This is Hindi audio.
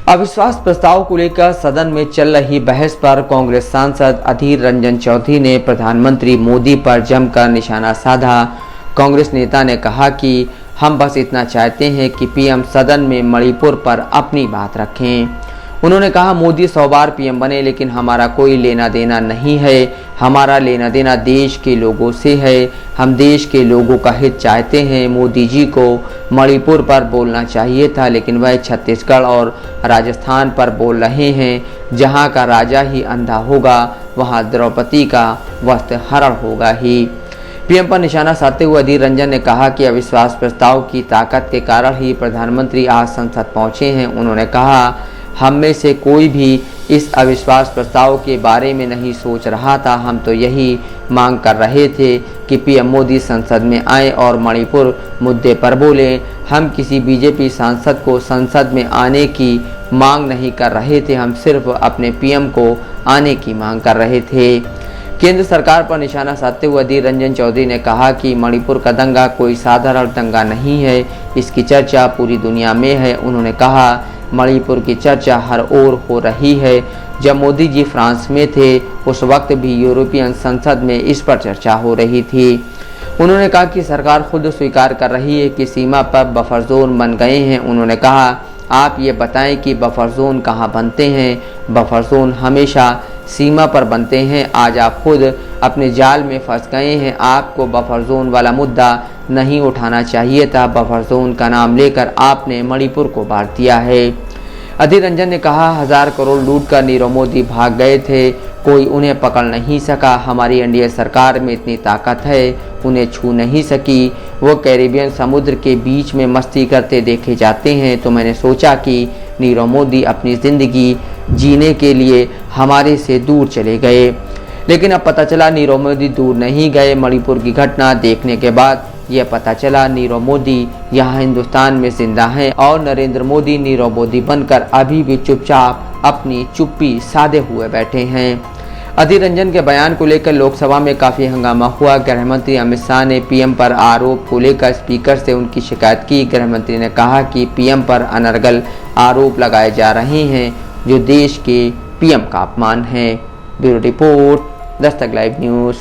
अविश्वास प्रस्ताव को लेकर सदन में चल रही बहस पर कांग्रेस सांसद अधीर रंजन चौधरी ने प्रधानमंत्री मोदी पर जमकर निशाना साधा। कांग्रेस नेता ने कहा कि हम बस इतना चाहते हैं कि पीएम सदन में मणिपुर पर अपनी बात रखें। उन्होंने कहा, मोदी 100 बार पीएम बने लेकिन हमारा कोई लेना देना नहीं है। हमारा लेना देना देश के लोगों से है। हम देश के लोगों का हित चाहते हैं। मोदी जी को मणिपुर पर बोलना चाहिए था, लेकिन वह छत्तीसगढ़ और राजस्थान पर बोल रहे हैं। जहां का राजा ही अंधा होगा, वहां द्रौपदी का वस्त्र हरण होगा ही। पीएम पर निशाना साधते हुए अधीर रंजन ने कहा कि अविश्वास प्रस्ताव की ताकत के कारण ही प्रधानमंत्री आज संसद पहुंचे हैं। उन्होंने कहा, हम में से कोई भी इस अविश्वास प्रस्ताव के बारे में नहीं सोच रहा था। हम तो यही मांग कर रहे थे कि पीएम मोदी संसद में आए और मणिपुर मुद्दे पर बोले। हम किसी बीजेपी सांसद को संसद में आने की मांग नहीं कर रहे थे। हम सिर्फ अपने पीएम को आने की मांग कर रहे थे। केंद्र सरकार पर निशाना साधते हुए अधीर रंजन चौधरी ने कहा कि मणिपुर का दंगा कोई साधारण दंगा नहीं है। इसकी चर्चा पूरी दुनिया में है। उन्होंने कहा, मणिपुर की चर्चा हर ओर हो रही है। जब मोदी जी फ्रांस में थे, उस वक्त भी यूरोपियन संसद में इस पर चर्चा हो रही थी। उन्होंने कहा कि सरकार खुद स्वीकार कर रही है कि सीमा पर बफर जोन बन गए हैं। उन्होंने कहा, आप ये बताएं कि बफर जोन कहाँ बनते हैं। बफर जोन हमेशा सीमा पर बनते हैं। आज आप खुद अपने जाल में फंस गए हैं। आपको बफर जोन वाला मुद्दा नहीं उठाना चाहिए था। बफर जोन का नाम लेकर आपने मणिपुर को बांट दिया है। अधीर रंजन ने कहा, 1000 करोड़ लूट कर नीरव मोदी भाग गए थे। कोई उन्हें पकड़ नहीं सका। हमारी एनडीए सरकार में इतनी ताकत है, उन्हें छू नहीं सकी। वो कैरिबियन समुद्र के बीच में मस्ती करते देखे जाते हैं। तो मैंने सोचा कि नीरव मोदी अपनी ज़िंदगी जीने के लिए हमारे से दूर चले गए, लेकिन अब पता चला नीरव मोदी दूर नहीं गए। मणिपुर की घटना देखने के बाद यह पता चला नीरव मोदी यहाँ हिंदुस्तान में जिंदा हैं और नरेंद्र मोदी नीरव मोदी बनकर अभी भी चुपचाप अपनी चुप्पी साधे हुए बैठे हैं। अधीर रंजन के बयान को लेकर लोकसभा में काफ़ी हंगामा हुआ। गृह मंत्री अमित शाह ने पीएम पर आरोप को लेकर स्पीकर से उनकी शिकायत की। गृह मंत्री ने कहा कि पीएम पर अनर्गल आरोप लगाए जा रहे हैं, जो देश के पीएम का अपमान है। Bureau report, Dastak live news.